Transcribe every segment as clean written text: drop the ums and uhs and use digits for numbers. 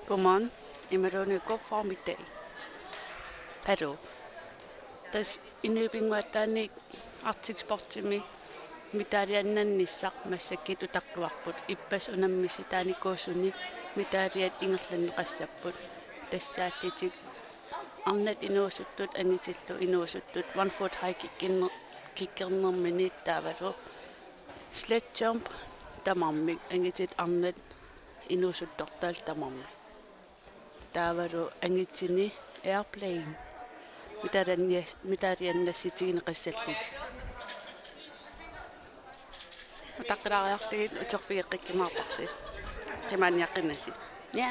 Godmorgen. Imarone god formiddag. Hallo. Tas inupinguattaani artiksportimi mitaaliannannissaq massakkit utaqquarput ippas unammissi taanikuussuni mitaaliat ingerlanni qassapпут тассааллитик арнат инуусуттут ангитиллу инуусуттут 1 foot high киккернэрмини таавалу sled jump тамармик ангитит арнат инуусуттортаал тамарми таавалу ангитсини airplane митаалианнасситигини qassallит таққилаариартигит утерфигеққиккимаарпарси қимааниаққиннаси я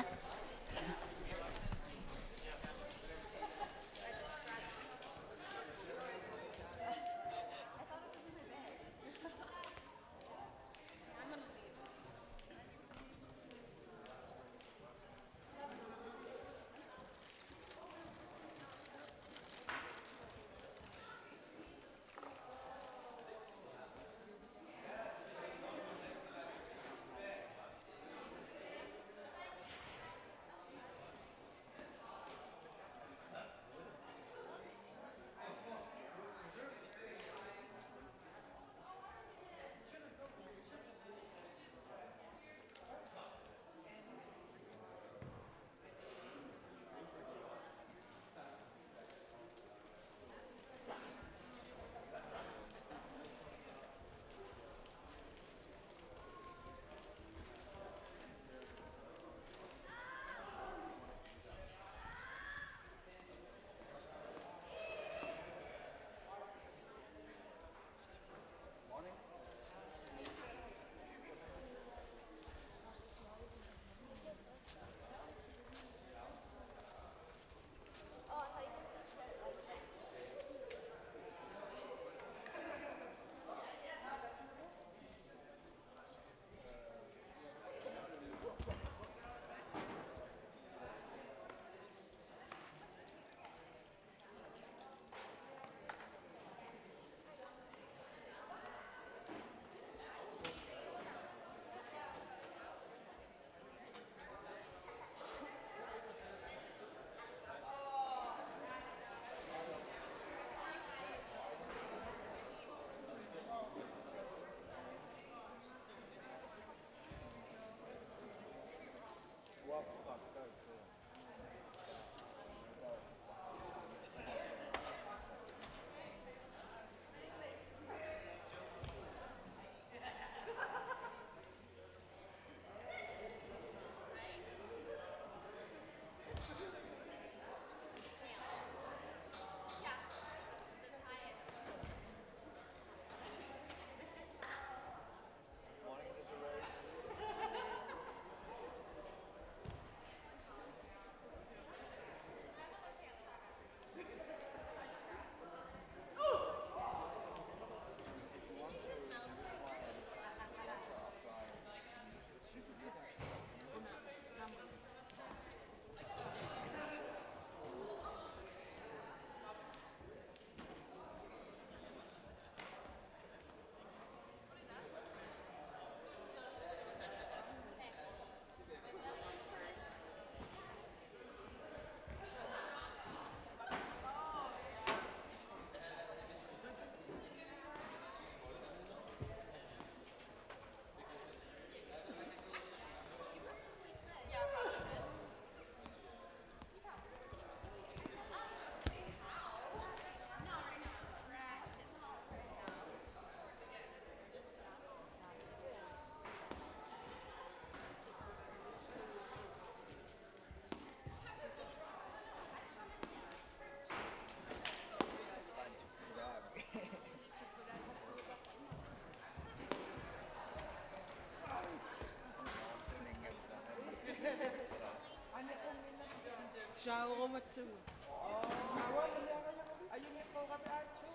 Шаарууматсугу. Аюнеққоқапаатсу.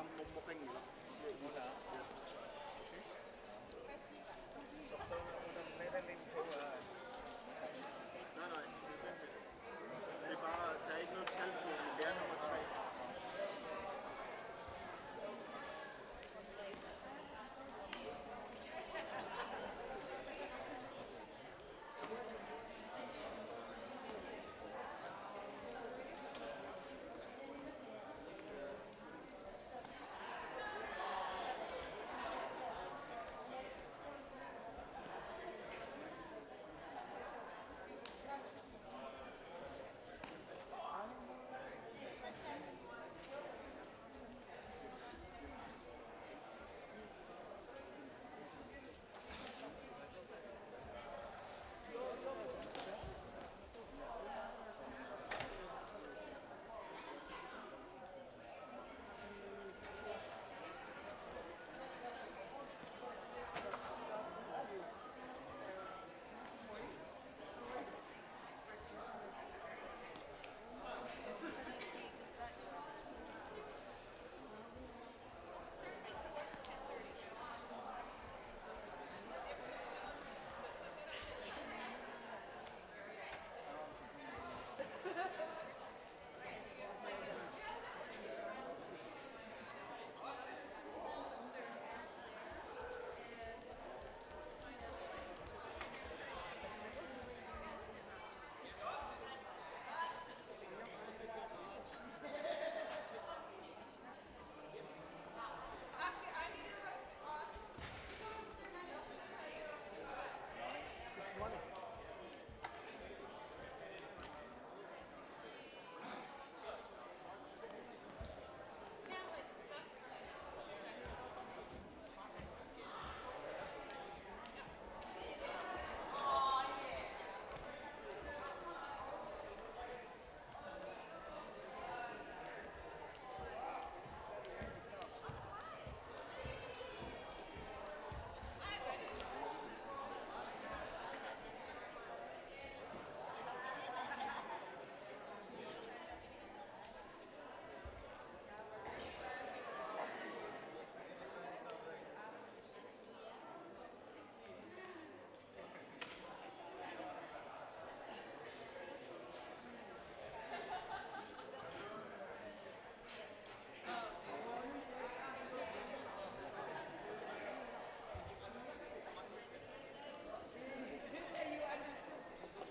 momokeng gitu. Nej, nej. Det er bare, der er ikke noget tal på, men det er nummer 3.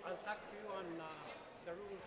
I'll talk to you on the rules.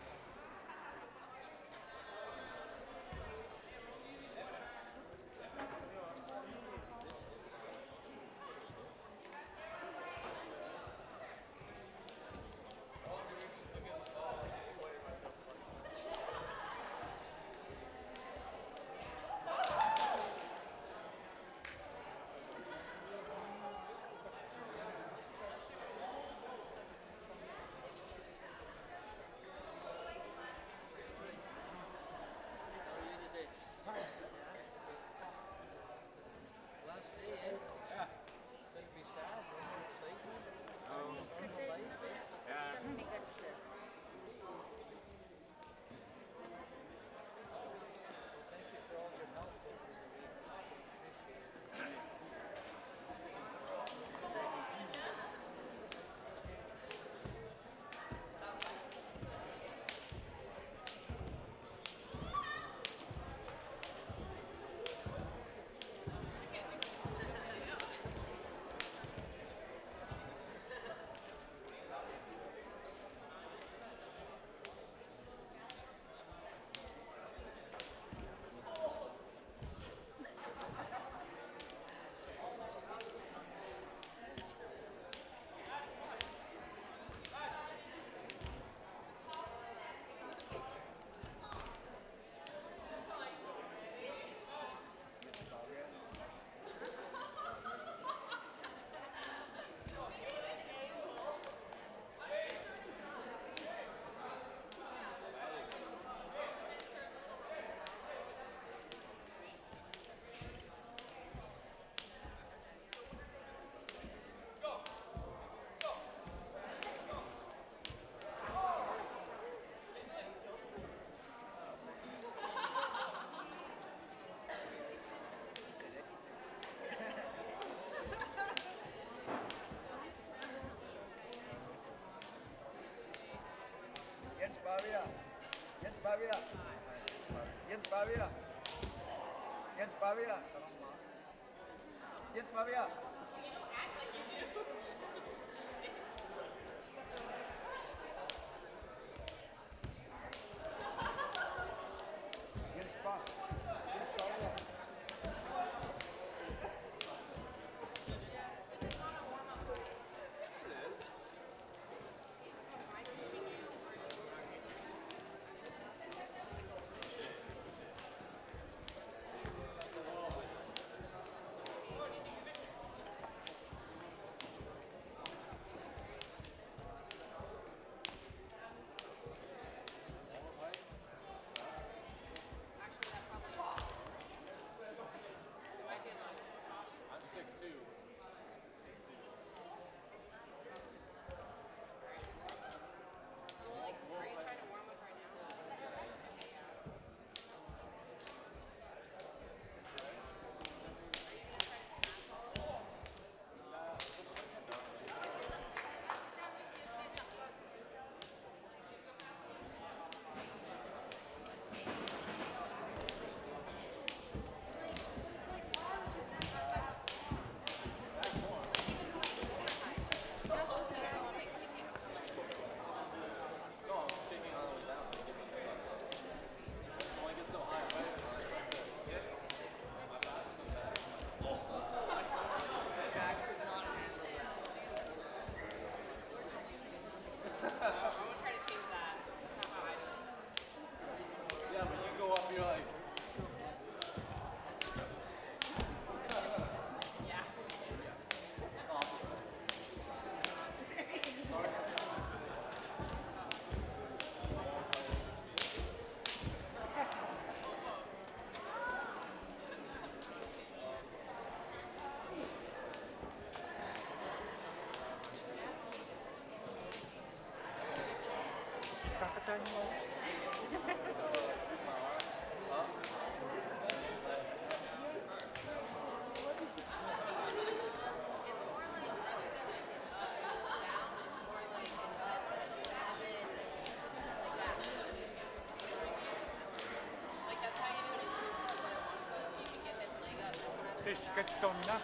Bavia. Jens Bavia. Jens Bavia. Jens Bavia. Jens Bavia. Jens Bavia. Yeah, but you go up, you're like. Fisketonna.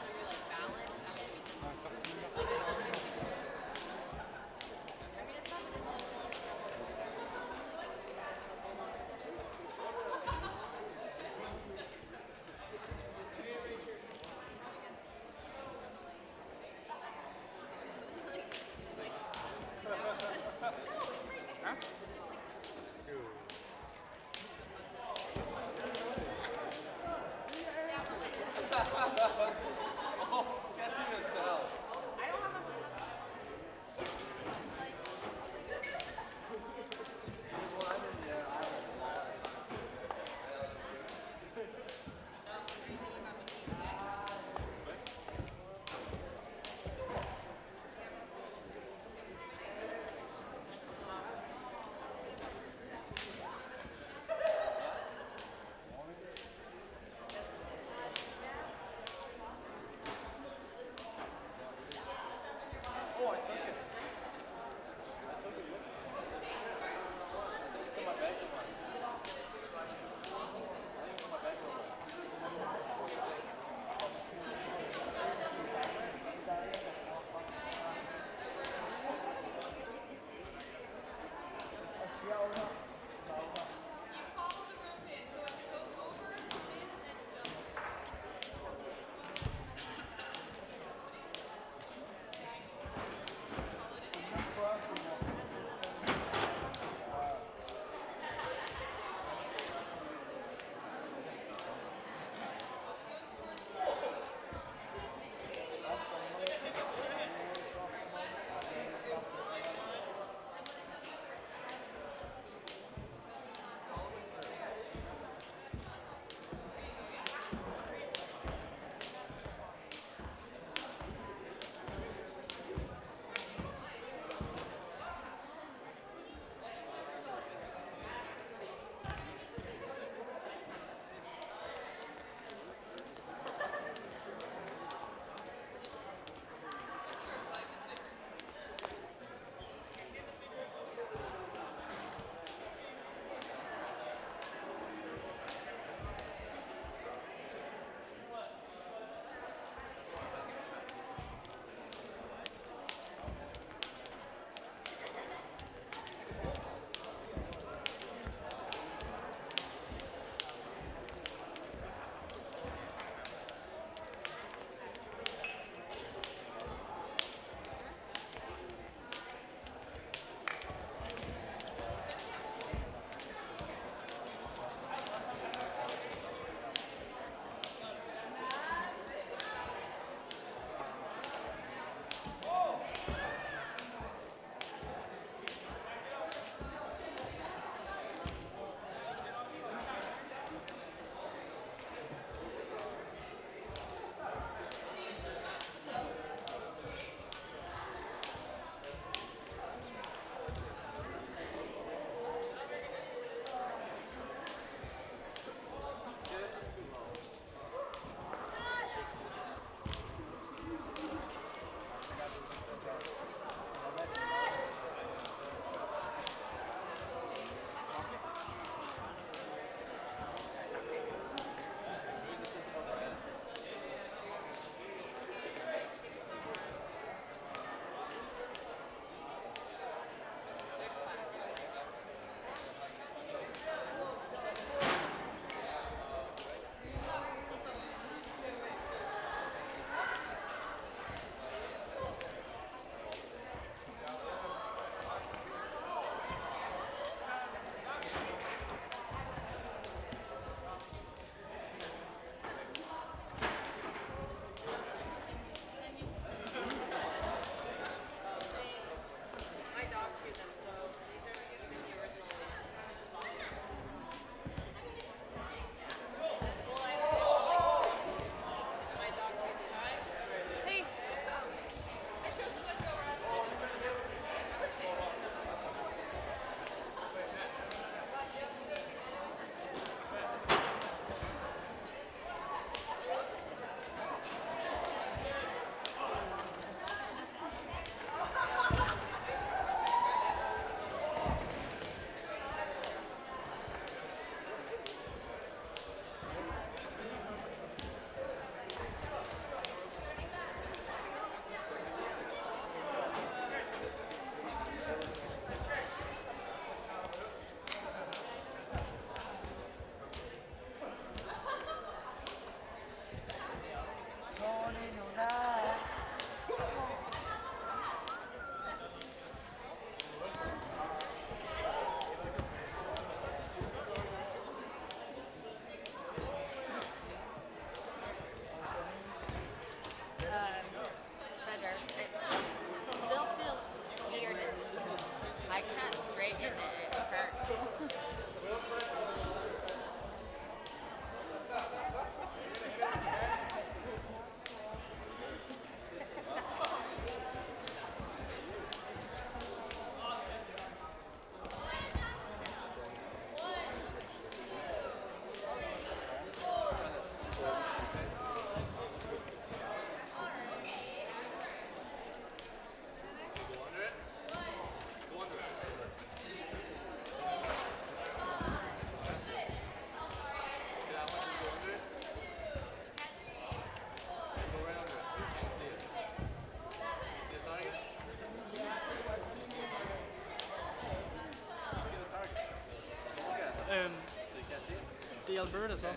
Alberta så?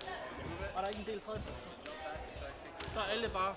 Var der ikke en del tredjeplads? Så er alle bare...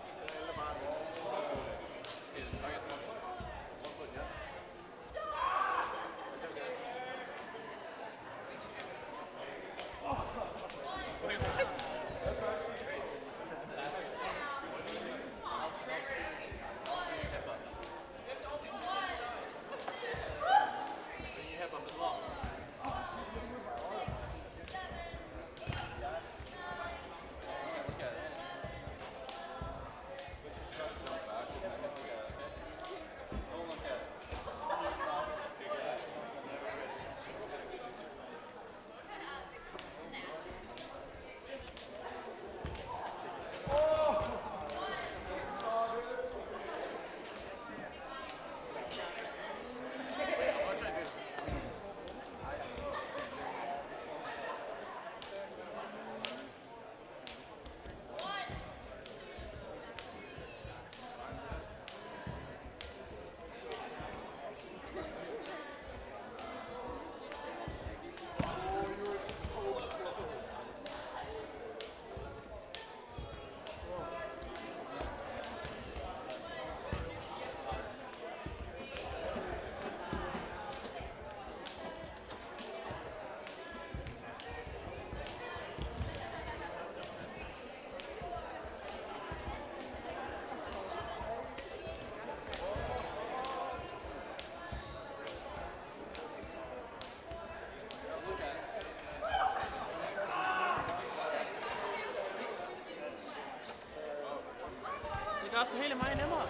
Det gør også det hele meget nemmere.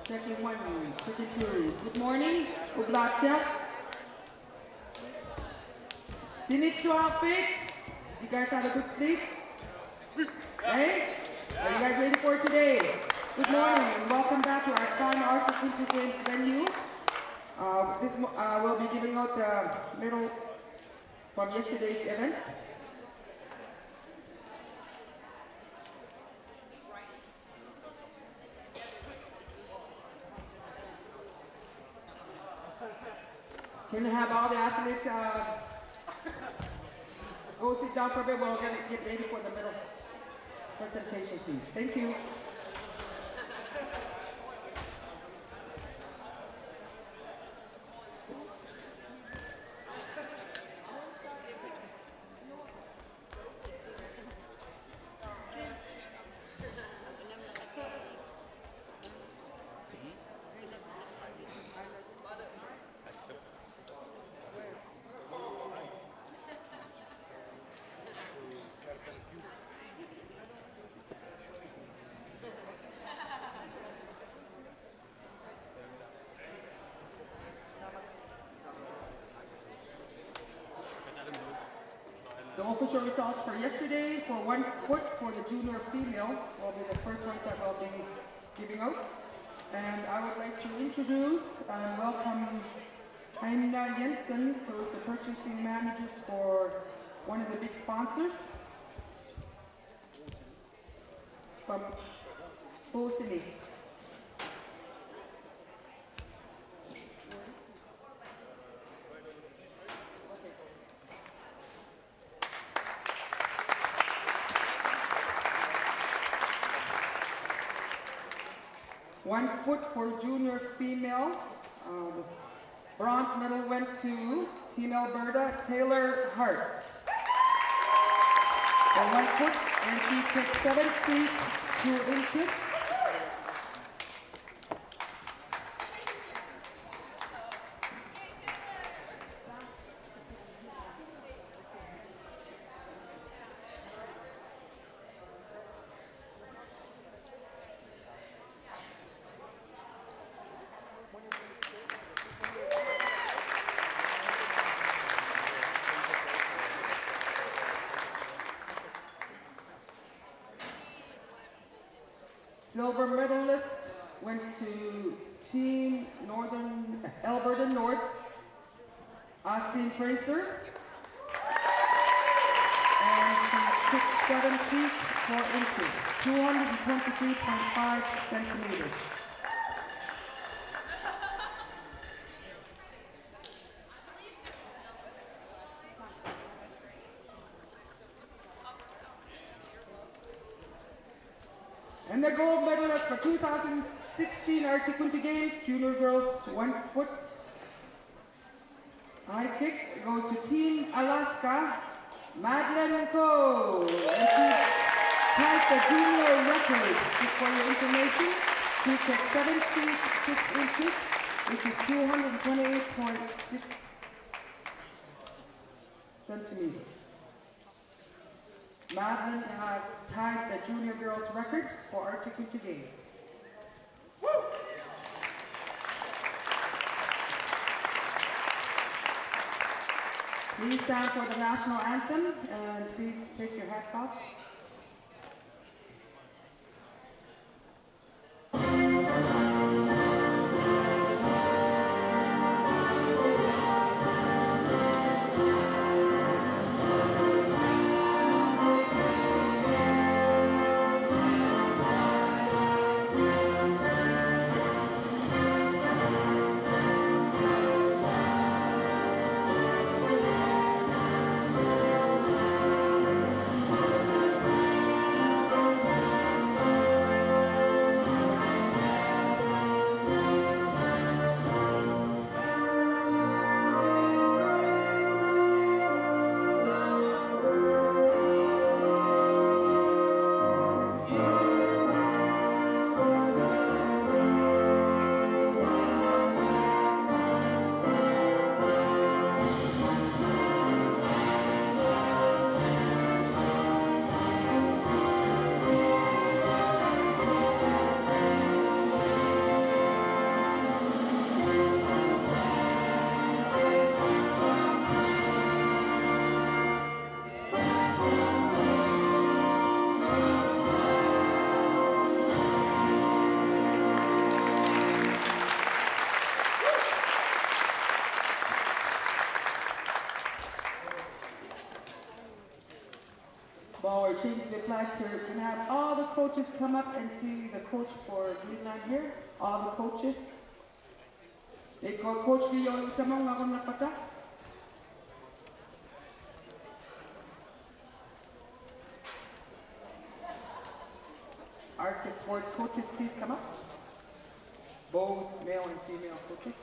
Checking 1, checking 2. Good morning, Ublacha. Finished your outfit? You guys have a good sleep? Hey? Are you guys ready for today? Good morning and welcome back to our fun Arctic Winter Games venue. We'll be giving out the medal from yesterday's events. Can we have all the athletes go sit down for a bit while we're going to get ready for the middle presentation, please. Thank you. The official results for yesterday for 1 foot for the junior female will be the first ones that we'll be giving out. And I would like to introduce and welcome Heimna Jensen, who is the purchasing manager for one of the big sponsors from Bosini. One foot for junior female. Bronze medal went to Team Alberta, Taylor Hart. The 1 foot, and she took 7 feet 2 inches. Silver medalist went to Team Northern Alberta North, Austin Fraser. And she took 7 feet 4 inches, 223.5 centimeters. And the gold medalist for 2016 Arctic Winter Games, Junior Girls 1 foot high kick goes to Team Alaska, Madeline Coe. And she tied the junior record. Just for your information, she took 7 feet 6 inches, which is 228.6 centimeters. Madeline has tied the junior girls record for Arctic Winter Games. Woo! Please stand for the national anthem and please take your hats off. While we're changing the flags here, can I have all the coaches come up and see the coach for Greenland here? All the coaches. Ikaw, Coach Leon, tamang ako napata. Arctic sports coaches, please come up. Both male and female coaches.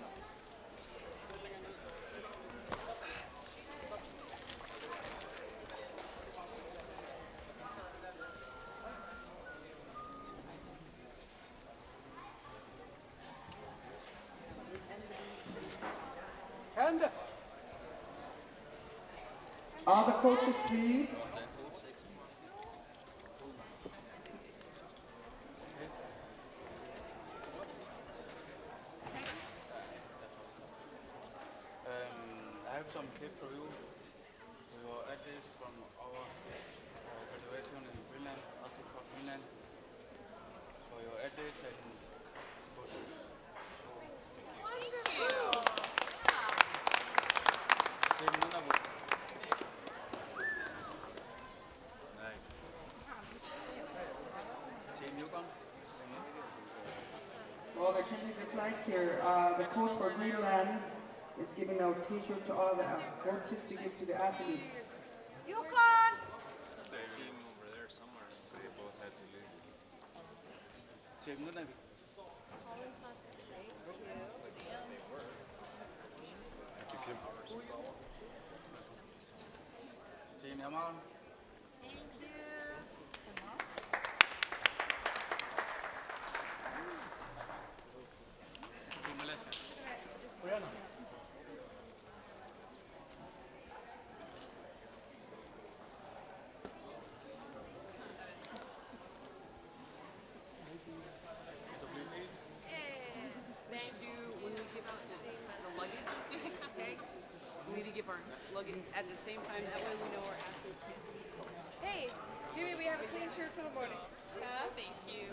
All the coaches, please. I have some tips for you, for your athletes from our federation in Greenland, Arctic for Greenland. For your athletes and coaches. While they're changing the flags here, the coach for Greenland is giving out t-shirts to all the coaches to give to the athletes. Yukon! Team over there somewhere. So they both had to leave. Team Nunavik. Team Yaman. Team Alaska. They do, when we give out the luggage tags, we need to give our luggage at the same time. That way we know our athletes. Hey, Jimmy, we have a clean shirt for the morning. Huh? Thank you.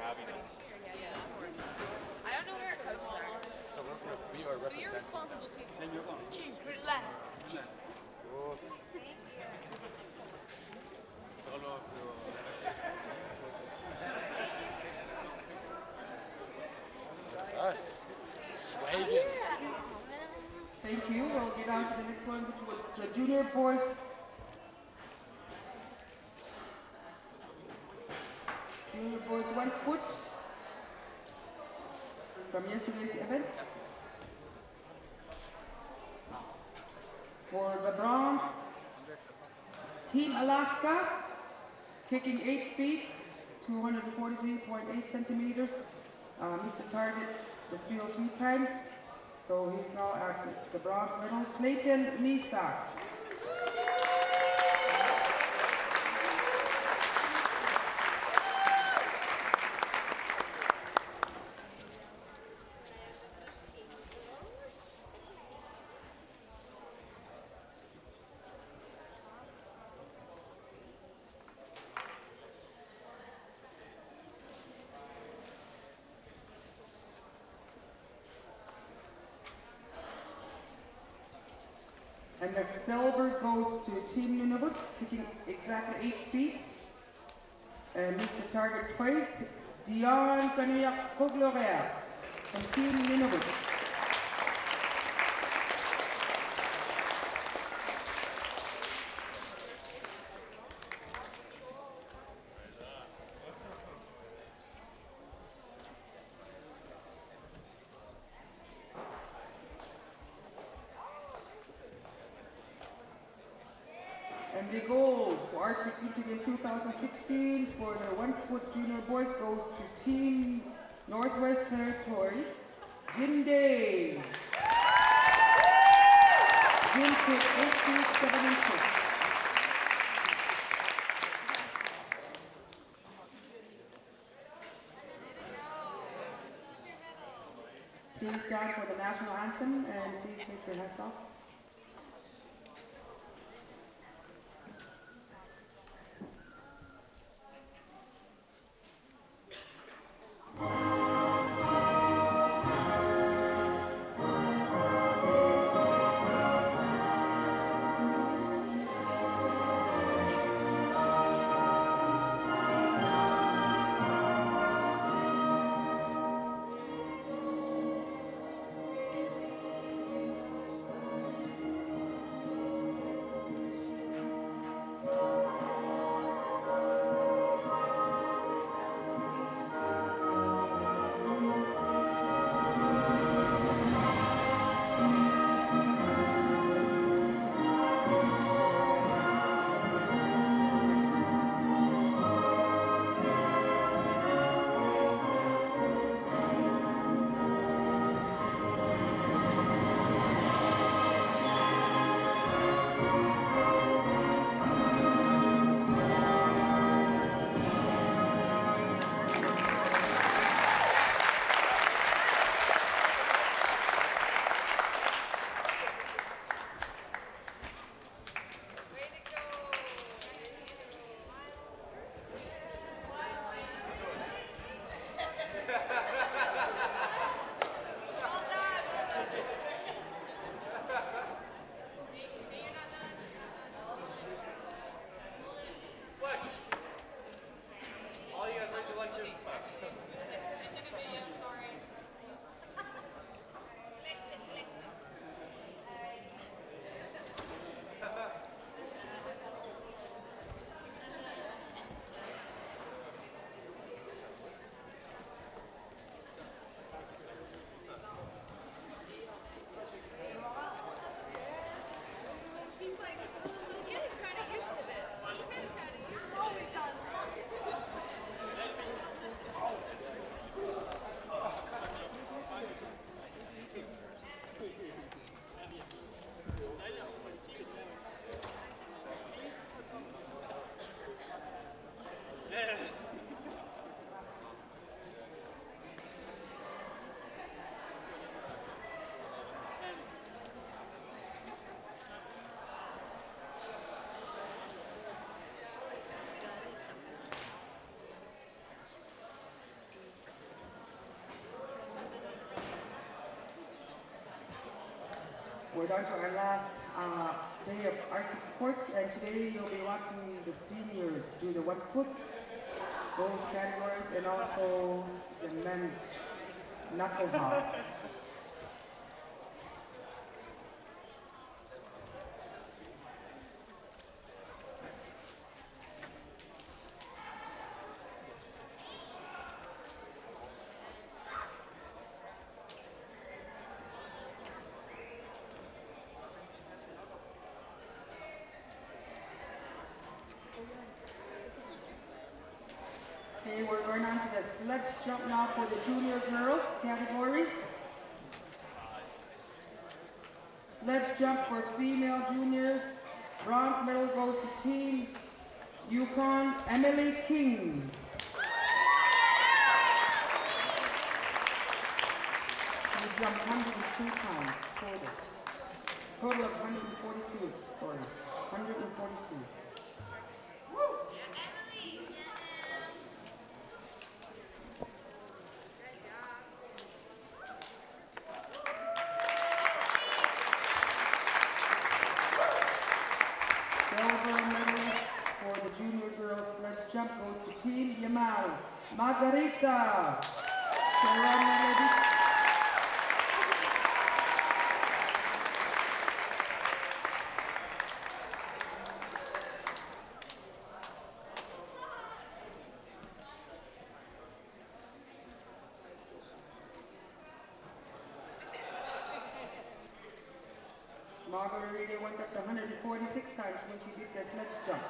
happiness. I don't know where our coaches are. So we are So you're responsible people. Relax. Us. Swaggin'. Thank you. We'll get on to the next one, which was the junior boys. Junior boys 1 foot from yesterday's event. For the bronze, Team Alaska, kicking 8 feet, 243.8 centimeters. Missed the target the CO 3 times. So he's now at the bronze medal. Clayton Misa. And the silver goes to Team Nunavut, kicking exactly 8 feet. And missed the target twice. Dion Kaniak Koglorea from Team Nunavut. And the gold for Arctic Michigan 2016 for the 1 foot junior boys goes to Team Northwest Territory, Jim Day. Jim kicked 8 feet, 7 inches. Please stand for the national anthem and please take your hats off. We're down to our last day of Arctic sports, and today you'll be watching the seniors do the 1 foot, both categories, and also the men's knuckle hop. Okay, we're going on to the sledge jump now for the junior girls category. Sledge jump for female juniors. Bronze medal goes to Team Yukon, Emily King. She jumped 102 pounds total. Total of 142, sorry, 142. Jump goes to Team Yamal. Margarita. Margarita went up to 146 times when she did the sledge jump.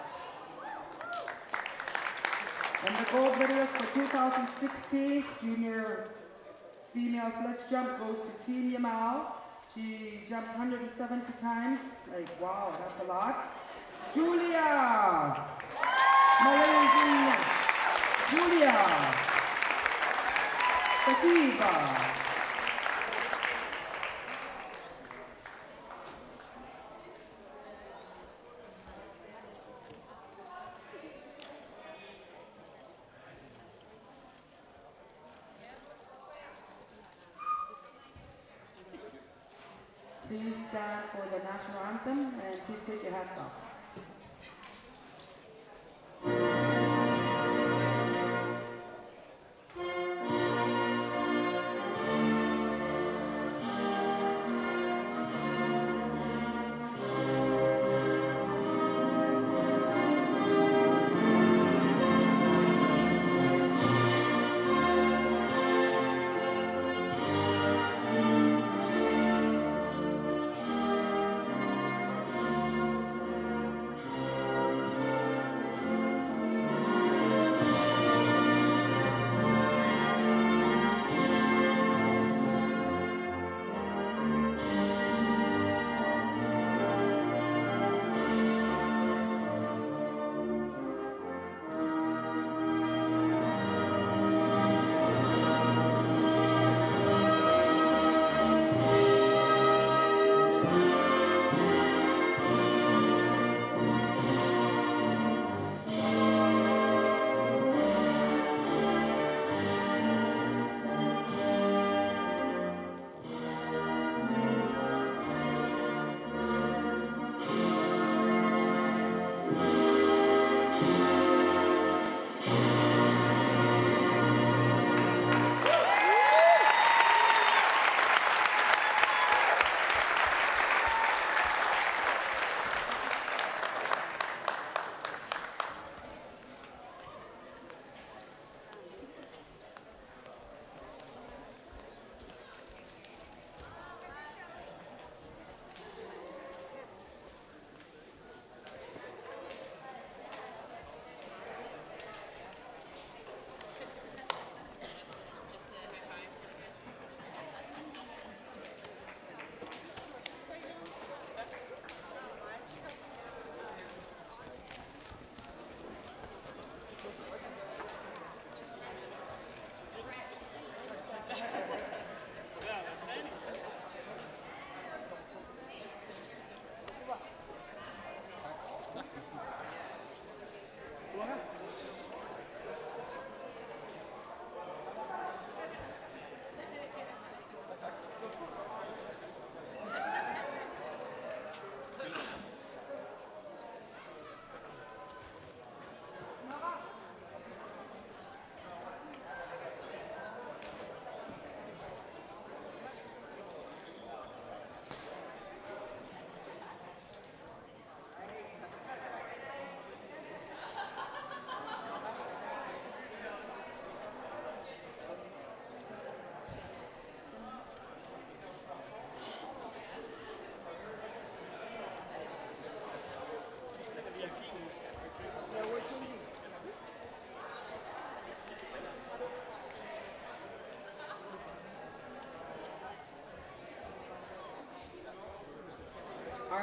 And the gold medalist for 2016 junior female sledge jump goes to Team Yamal. She jumped 170 times. Like, wow, that's a lot. Julia! Malaysia! Julia! Spasiba! Please stand for the national anthem and please take your hats off.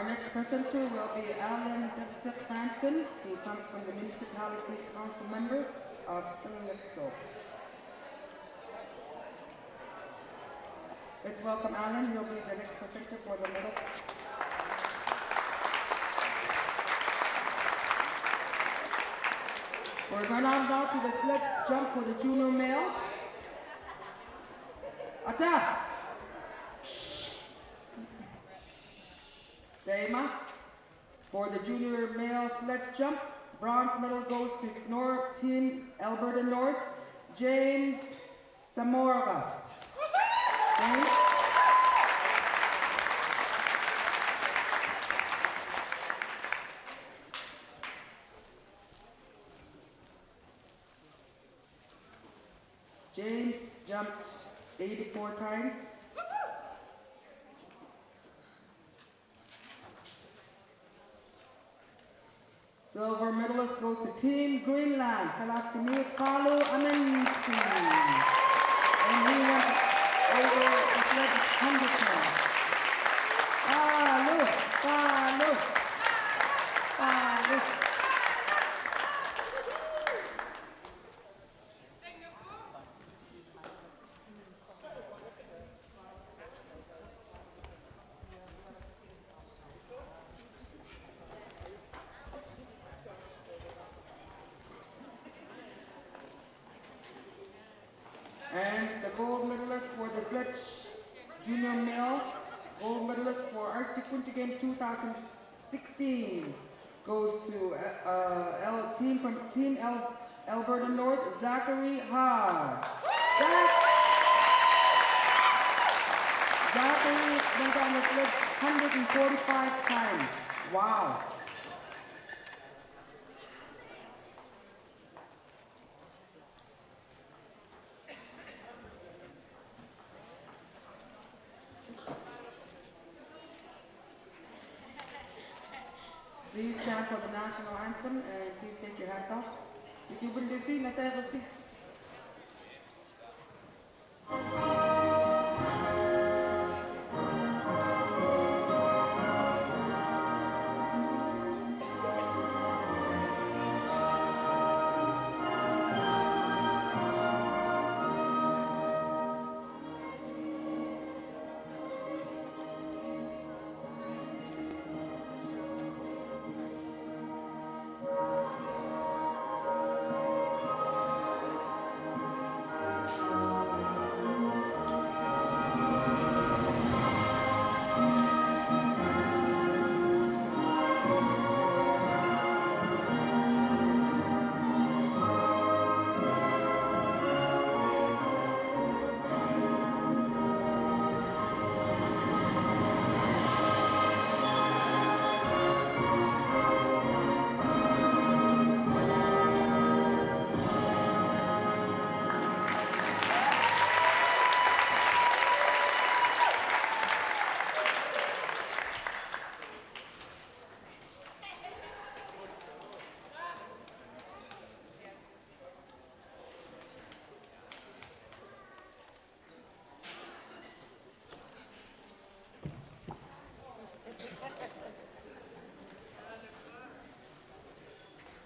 Our next presenter will be Alan Franson, who comes from the Municipality Council member of Silixo. Let's welcome Alan. He'll be the next presenter for the medal. We're going on now to the sledge jump for the junior male. Attack! Seima. For the junior male sledge jump, bronze medal goes to Team Alberta North, James Samora. James. James jumped 84 times. Silver medalist goes to Team Greenland, Kalaktini Kalu Anansi. And he went over the sledge 100 times. Kalu, Kalu, Kalu. And the gold medalist for the sledge junior male, gold medalist for Arctic Winter Games 2016 goes to team from Team Alberta North, Zachary Hodge. Zachary went on the sledge 145 times. Wow. Please stand for the national anthem and please take your hats off. If you will see, let's have a seat.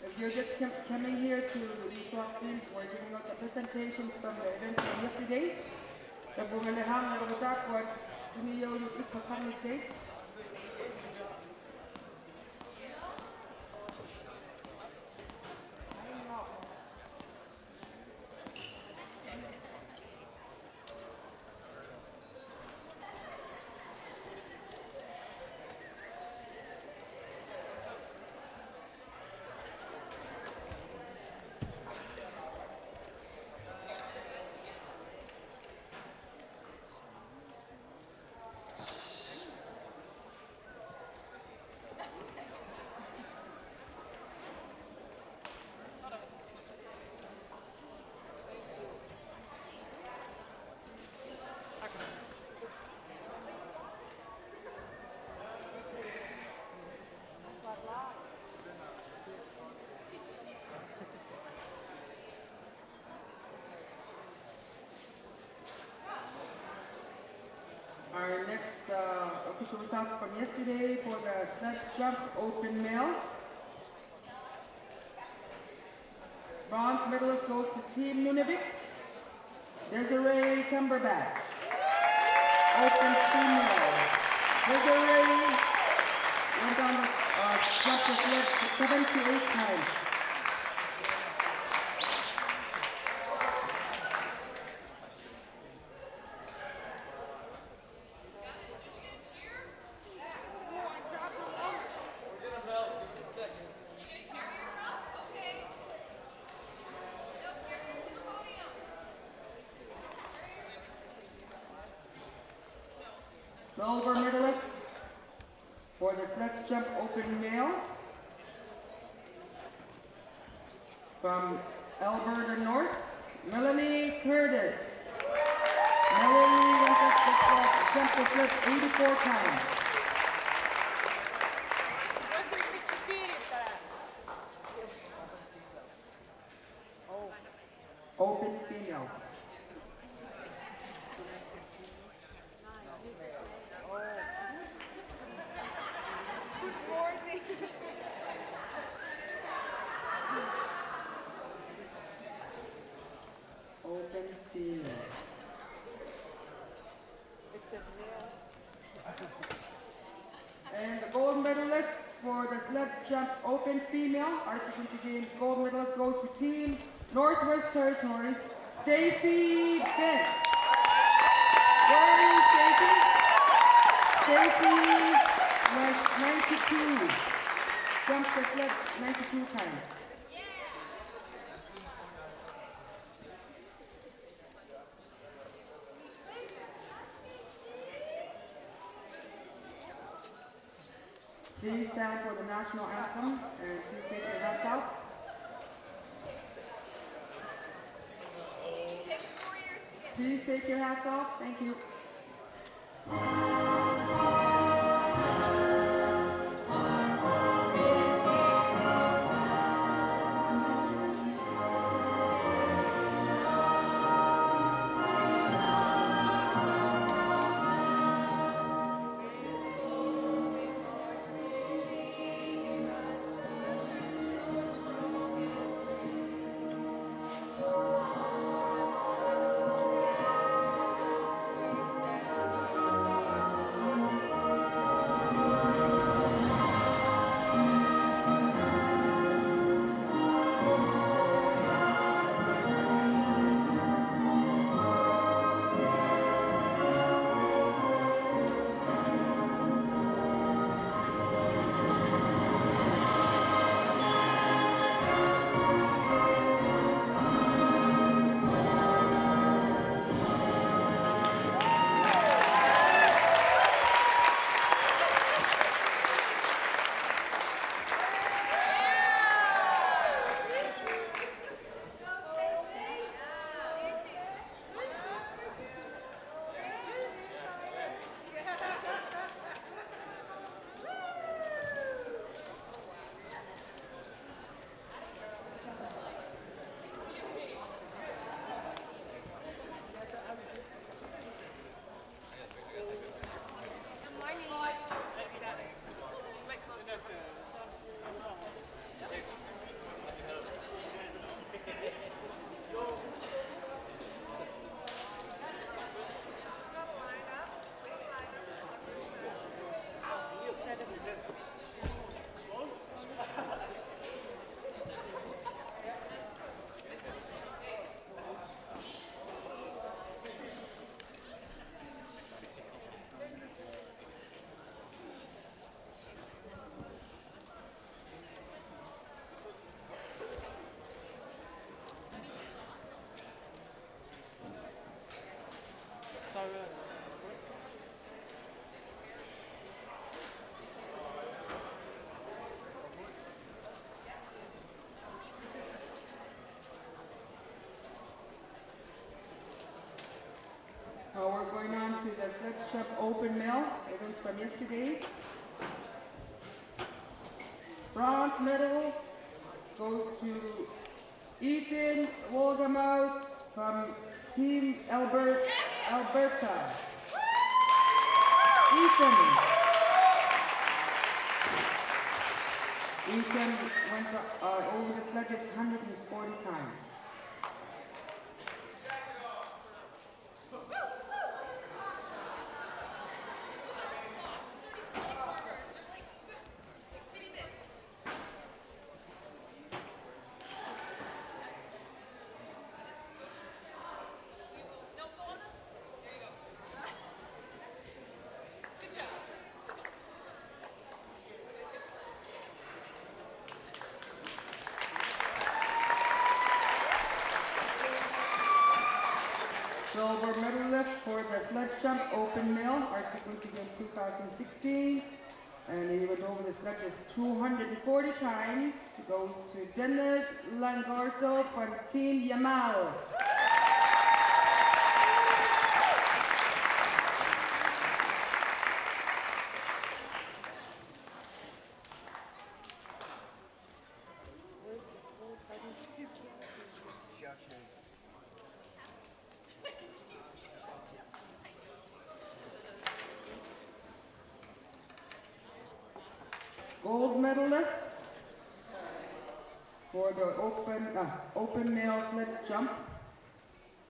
If you're just coming here to the swap teams, we're giving out the presentations from the events from yesterday. The Bumaleham and the dark word, Tunio, you pick for coming day. official results from yesterday for the sledge jump open male. Bronze medalist goes to Team Nunavik. Desiree Cumberbatch. Open female. Desiree went on the jump the sledge 7 to 8 times. Silver medalist for the sledge jump open male from Alberta North, Melanie Curtis. Melanie went up the jump the sledge 84 times. Open female. Open female. And the gold medalist for the sledge jump open female, Arctic Winter Games gold medalist goes to Team Northwest Territories, Stacy Bent. Where are you, Stacy? Stacy was 92. Jumped the sledge 92 times. Please stand for the national anthem and please take your hats off. Please take your hats off. Thank you. We're going on to the sledge jump open male events from yesterday. Bronze medal goes to Ethan Wolgamouth from Team Alberta. Ethan. Ethan went over the sledges 140 times. Silver medalist for the sledge jump open mill, Arctic Winter Games 2016. And he went over the sledges 240 times. Goes to Dennis Langorto from Team Yamal. Gold medalist for the open mill sledge jump,